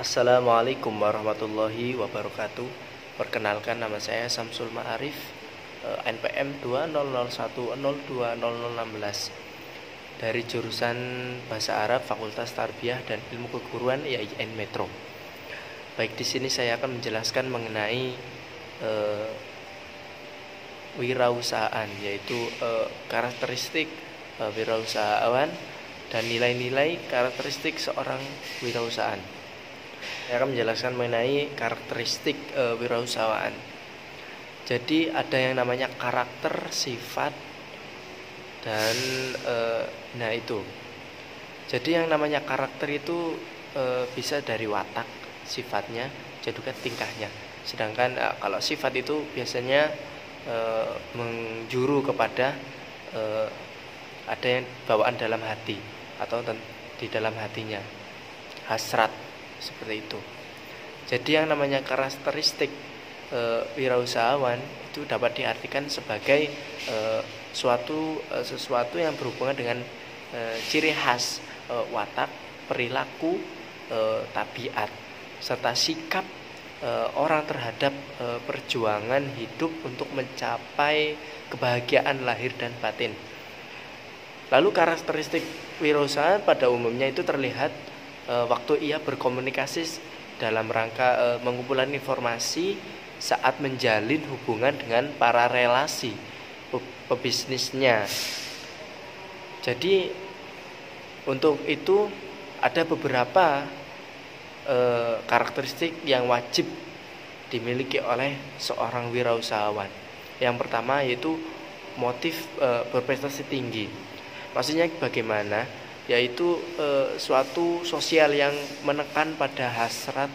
Assalamualaikum warahmatullahi wabarakatuh. Perkenalkan, nama saya Samsul Ma'arif, NPM 2001020016 dari jurusan Bahasa Arab Fakultas Tarbiyah dan Ilmu Keguruan IAIN Metro. Baik, di sini saya akan menjelaskan mengenai wirausahaan, yaitu karakteristik wirausahawan dan nilai-nilai karakteristik seorang wirausahaan. Saya akan menjelaskan mengenai karakteristik wirausahaan. Jadi ada yang namanya karakter, sifat, dan nah itu. Jadi yang namanya karakter itu bisa dari watak, sifatnya, juga tingkahnya. Sedangkan kalau sifat itu biasanya menjuru kepada ada yang bawaan dalam hati atau di dalam hatinya, hasrat, seperti itu. Jadi yang namanya karakteristik wirausahawan itu dapat diartikan sebagai sesuatu yang berhubungan dengan ciri khas watak, perilaku, tabiat, serta sikap orang terhadap perjuangan hidup untuk mencapai kebahagiaan lahir dan batin. Lalu karakteristik wirausahaan pada umumnya itu terlihat waktu ia berkomunikasi dalam rangka mengumpulan informasi saat menjalin hubungan dengan para relasi pebisnisnya. Jadi untuk itu ada beberapa karakteristik yang wajib dimiliki oleh seorang wirausahawan. Yang pertama yaitu motif berprestasi tinggi. Maksudnya bagaimana? Yaitu suatu sosial yang menekan pada hasrat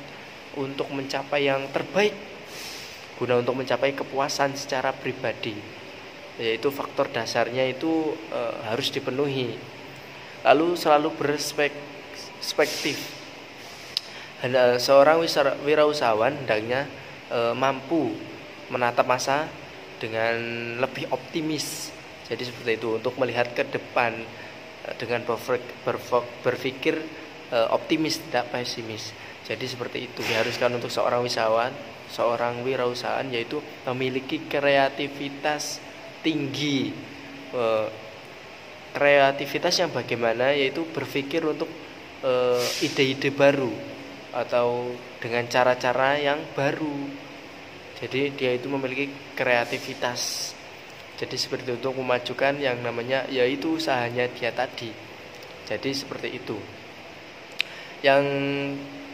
untuk mencapai yang terbaik guna untuk mencapai kepuasan secara pribadi. Yaitu faktor dasarnya itu harus dipenuhi. Lalu selalu berperspektif. Seorang wirausahawan hendaknya mampu menatap masa dengan lebih optimis. Jadi seperti itu, untuk melihat ke depan dengan berpikir optimis, tidak pesimis. Jadi seperti itu diharuskan untuk seorang wirausahaan, yaitu memiliki kreativitas tinggi. Kreativitas yang bagaimana, yaitu berpikir untuk ide-ide baru atau dengan cara-cara yang baru. Jadi dia itu memiliki kreativitas. Jadi seperti itu, untuk memajukan yang namanya yaitu usahanya dia tadi. Jadi seperti itu. Yang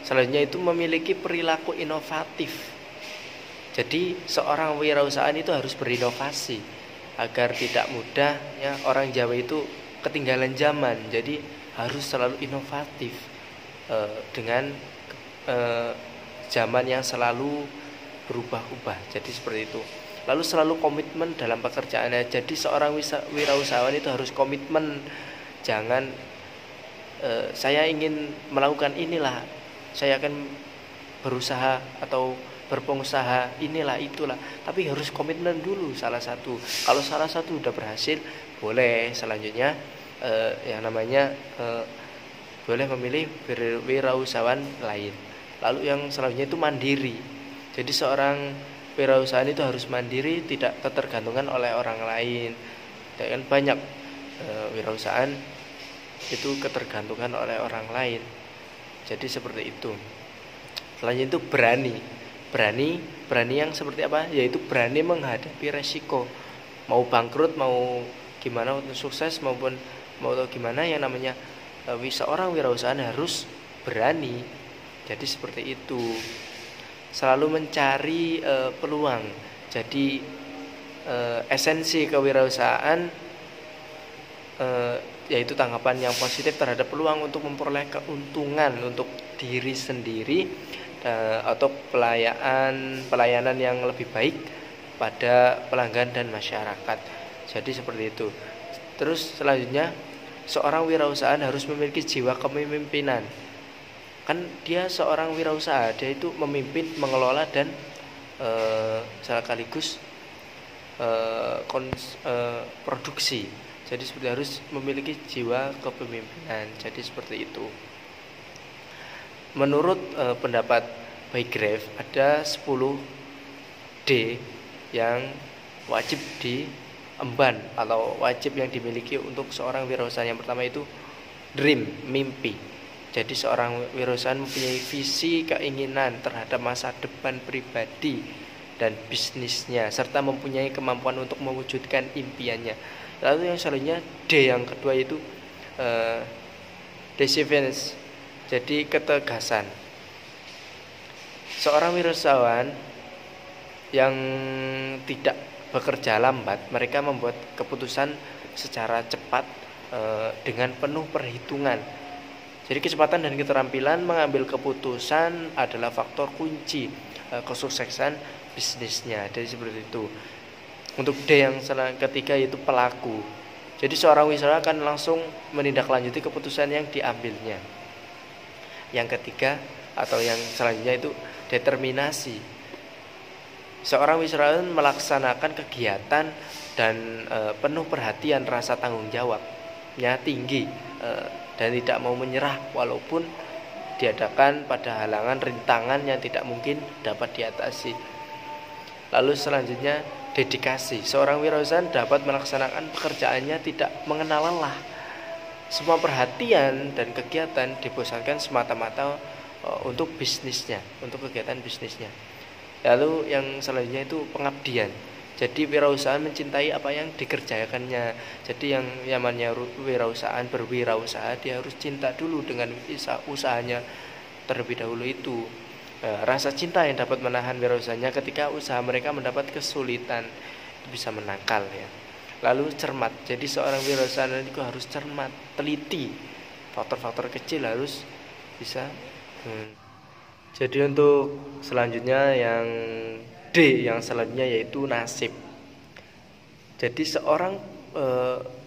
selanjutnya itu memiliki perilaku inovatif. Jadi seorang wirausahaan itu harus berinovasi agar tidak mudah ya, orang Jawa itu ketinggalan zaman. Jadi harus selalu inovatif dengan zaman yang selalu berubah-ubah. Jadi seperti itu. Lalu selalu komitmen dalam pekerjaannya. Jadi seorang wirausahawan itu harus komitmen. Jangan saya ingin melakukan inilah, saya akan berusaha atau berpengusaha inilah itulah, tapi harus komitmen dulu salah satu. Kalau salah satu udah berhasil, boleh selanjutnya yang namanya boleh memilih wirausahawan lain. Lalu yang selanjutnya itu mandiri. Jadi seorang wirausahaan itu harus mandiri, tidak ketergantungan oleh orang lain. Dan banyak wirausahaan itu ketergantungan oleh orang lain. Jadi seperti itu. Selanjutnya itu berani yang seperti apa? Yaitu berani menghadapi resiko. Mau bangkrut, mau gimana, untuk sukses maupun mau gimana, yang namanya seorang wirausahaan harus berani. Jadi seperti itu. Selalu mencari peluang. Jadi esensi kewirausahaan yaitu tanggapan yang positif terhadap peluang untuk memperoleh keuntungan untuk diri sendiri atau pelayanan yang lebih baik pada pelanggan dan masyarakat. Jadi seperti itu. Terus selanjutnya, seorang wirausahaan harus memiliki jiwa kepemimpinan. Kan dia seorang wirausaha, dia itu memimpin, mengelola, dan sekaligus produksi. Jadi seperti harus memiliki jiwa kepemimpinan. Jadi seperti itu. menurut pendapat Baygrave ada 10D yang wajib diemban atau wajib yang dimiliki untuk seorang wirausahaan. Yang pertama itu dream, mimpi. Jadi seorang wirausahaan mempunyai visi, keinginan terhadap masa depan pribadi dan bisnisnya, serta mempunyai kemampuan untuk mewujudkan impiannya. Lalu yang selanjutnya D yang kedua itu decisiveness, jadi ketegasan. Seorang wirausahaan yang tidak bekerja lambat, mereka membuat keputusan secara cepat dengan penuh perhitungan. Jadi kecepatan dan keterampilan mengambil keputusan adalah faktor kunci kesuksesan bisnisnya. Jadi seperti itu. Untuk D yang ketiga yaitu pelaku. Jadi seorang wirausahaan akan langsung menindaklanjuti keputusan yang diambilnya. Yang ketiga atau yang selanjutnya itu determinasi. Seorang wirausahaan melaksanakan kegiatan dan penuh perhatian, rasa tanggung jawabnya tinggi dan tidak mau menyerah walaupun dihadapkan pada halangan rintangan yang tidak mungkin dapat diatasi. Lalu selanjutnya dedikasi. Seorang wirausahaan dapat melaksanakan pekerjaannya tidak mengenal lelah. Semua perhatian dan kegiatan dipusatkan semata-mata untuk bisnisnya, untuk kegiatan bisnisnya. Lalu yang selanjutnya itu pengabdian. Jadi wirausahaan mencintai apa yang dikerjakannya. Jadi yang namanya wirausahaan, berwirausaha, dia harus cinta dulu dengan usahanya terlebih dahulu itu. Rasa cinta yang dapat menahan wirausahaannya ketika usaha mereka mendapat kesulitan, bisa menangkal ya. Lalu cermat. Jadi seorang wirausahaan itu harus cermat, teliti. Faktor-faktor kecil harus bisa. Jadi untuk selanjutnya yang D yang selanjutnya yaitu nasib. Jadi seorang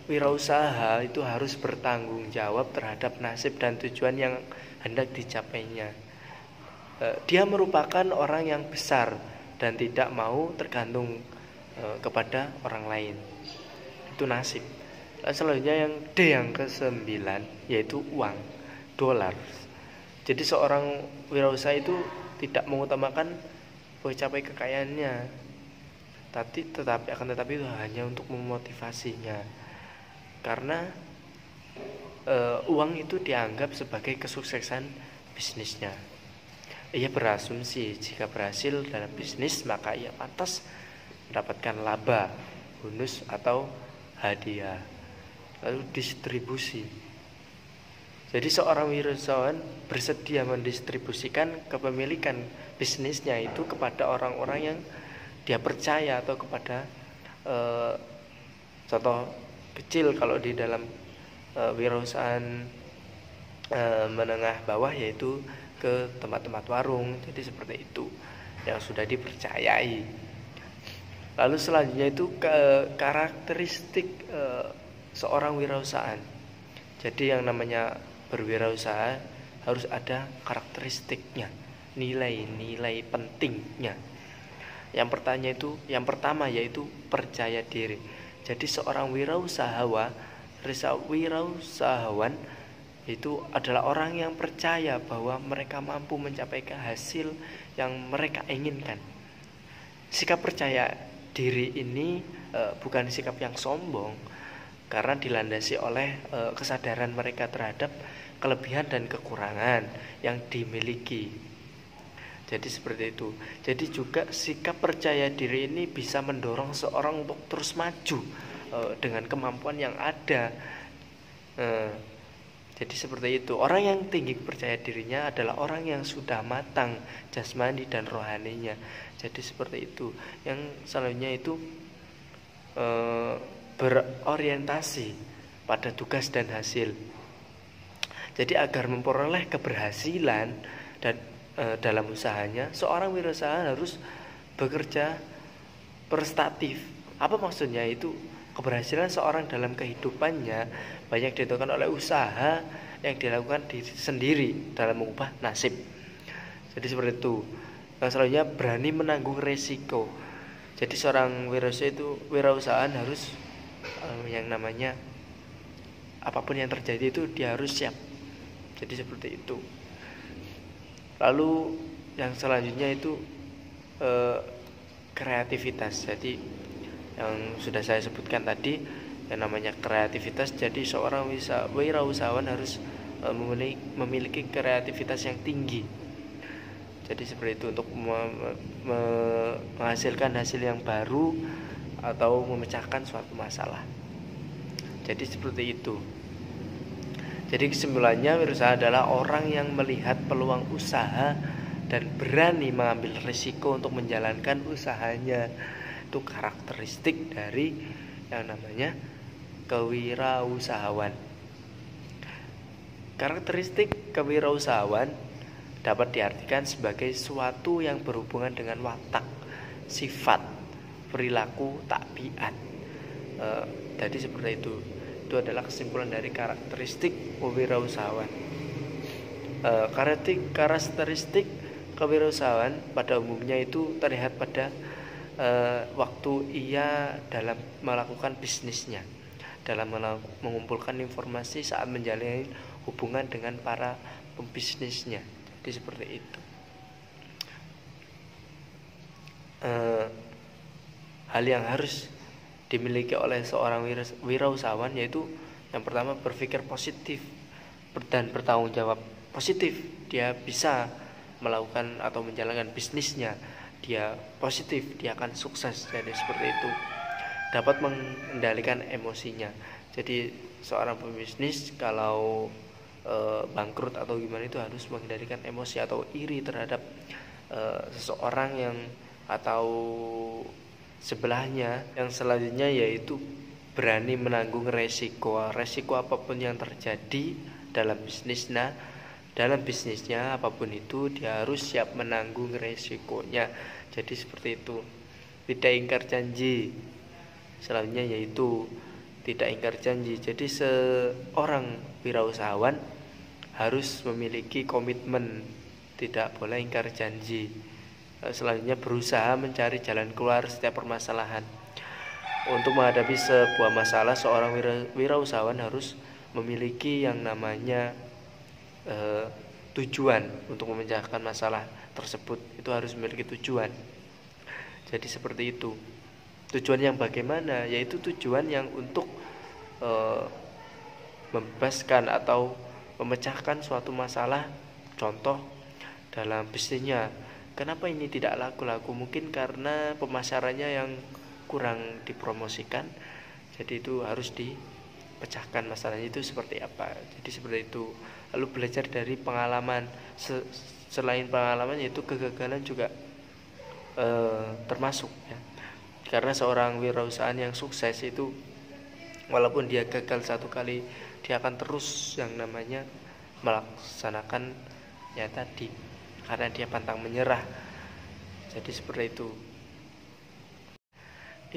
wirausaha itu harus bertanggung jawab terhadap nasib dan tujuan yang hendak dicapainya. Dia merupakan orang yang besar dan tidak mau tergantung kepada orang lain. Itu nasib. Selanjutnya yang D yang ke-9 yaitu uang, dolar. Jadi seorang wirausaha itu tidak mengutamakan mencapai kekayaannya, tetapi itu hanya untuk memotivasinya, karena uang itu dianggap sebagai kesuksesan bisnisnya. Ia berasumsi jika berhasil dalam bisnis maka ia pantas mendapatkan laba, bonus atau hadiah. Lalu distribusi. Jadi seorang wirausahaan bersedia mendistribusikan kepemilikan bisnisnya itu kepada orang-orang yang dia percaya atau kepada contoh kecil kalau di dalam wirausahaan menengah bawah yaitu ke tempat-tempat warung. Jadi seperti itu yang sudah dipercayai. Lalu selanjutnya itu karakteristik seorang wirausahaan. Jadi yang namanya berwirausaha harus ada karakteristiknya, nilai-nilai pentingnya. Yang pertama yaitu percaya diri. Jadi seorang wirausahawan itu adalah orang yang percaya bahwa mereka mampu mencapai hasil yang mereka inginkan. Sikap percaya diri ini bukan sikap yang sombong, karena dilandasi oleh kesadaran mereka terhadap kelebihan dan kekurangan yang dimiliki. Jadi seperti itu. Jadi juga sikap percaya diri ini bisa mendorong seorang untuk terus maju dengan kemampuan yang ada. Jadi seperti itu. Orang yang tinggi percaya dirinya adalah orang yang sudah matang jasmani dan rohaninya. Jadi seperti itu. Yang selanjutnya itu berorientasi pada tugas dan hasil. Jadi agar memperoleh keberhasilan dan dalam usahanya, seorang wirausaha harus bekerja prestatif. Apa maksudnya itu? Keberhasilan seorang dalam kehidupannya banyak ditentukan oleh usaha yang dilakukan sendiri dalam mengubah nasib. Jadi seperti itu. Yang selanjutnya berani menanggung resiko. Jadi seorang wirausahaan harus yang namanya apapun yang terjadi itu dia harus siap. Jadi seperti itu. Lalu yang selanjutnya itu kreativitas. Jadi yang sudah saya sebutkan tadi, yang namanya kreativitas. Jadi seorang wirausahawan harus memiliki kreativitas yang tinggi. Jadi seperti itu, untuk menghasilkan hasil yang baru atau memecahkan suatu masalah. Jadi seperti itu. Jadi kesimpulannya, wirausaha adalah orang yang melihat peluang usaha dan berani mengambil risiko untuk menjalankan usahanya. Itu karakteristik dari yang namanya kewirausahawan. Karakteristik kewirausahawan dapat diartikan sebagai suatu yang berhubungan dengan watak, sifat, perilaku, tabiat. Jadi seperti itu. Itu adalah kesimpulan dari karakteristik kewirausahawan. Karakteristik kewirausahawan pada umumnya itu terlihat pada waktu ia dalam melakukan bisnisnya, dalam mengumpulkan informasi saat menjalin hubungan dengan para pembisnisnya. Jadi seperti itu. Hal yang harus dimiliki oleh seorang wirausahawan yaitu yang pertama, berpikir positif dan bertanggung jawab positif. Dia bisa melakukan atau menjalankan bisnisnya, dia positif, dia akan sukses. Jadi seperti itu. Dapat mengendalikan emosinya. Jadi seorang pembisnis kalau bangkrut atau gimana itu harus mengendalikan emosi atau iri terhadap seseorang yang atau sebelahnya. Yang selanjutnya yaitu berani menanggung resiko apapun yang terjadi dalam bisnisnya apapun itu, dia harus siap menanggung resikonya. Jadi seperti itu. Tidak ingkar janji. Selanjutnya yaitu tidak ingkar janji. Jadi seorang wirausahawan harus memiliki komitmen, tidak boleh ingkar janji. Selanjutnya, berusaha mencari jalan keluar setiap permasalahan. Untuk menghadapi sebuah masalah, seorang wirausahawan harus memiliki yang namanya tujuan untuk memecahkan masalah tersebut. Itu harus memiliki tujuan. Jadi seperti itu. Tujuan yang bagaimana? Yaitu tujuan yang untuk membebaskan atau memecahkan suatu masalah. Contoh dalam bisnisnya, kenapa ini tidak laku? Mungkin karena pemasarannya yang kurang dipromosikan. Jadi itu harus dipecahkan masalahnya itu seperti apa. Jadi seperti itu. Lalu belajar dari pengalaman. Selain pengalaman yaitu kegagalan juga termasuk ya. Karena seorang wirausahaan yang sukses itu walaupun dia gagal satu kali, dia akan terus yang namanya melaksanakan ya tadi, karena dia pantang menyerah. Jadi seperti itu.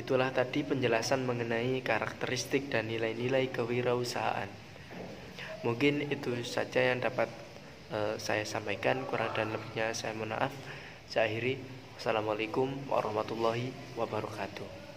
Itulah tadi penjelasan mengenai karakteristik dan nilai-nilai kewirausahaan. Mungkin itu saja yang dapat saya sampaikan. Kurang dan lebihnya saya mohon maaf. Saya akhiri. Wassalamualaikum warahmatullahi wabarakatuh.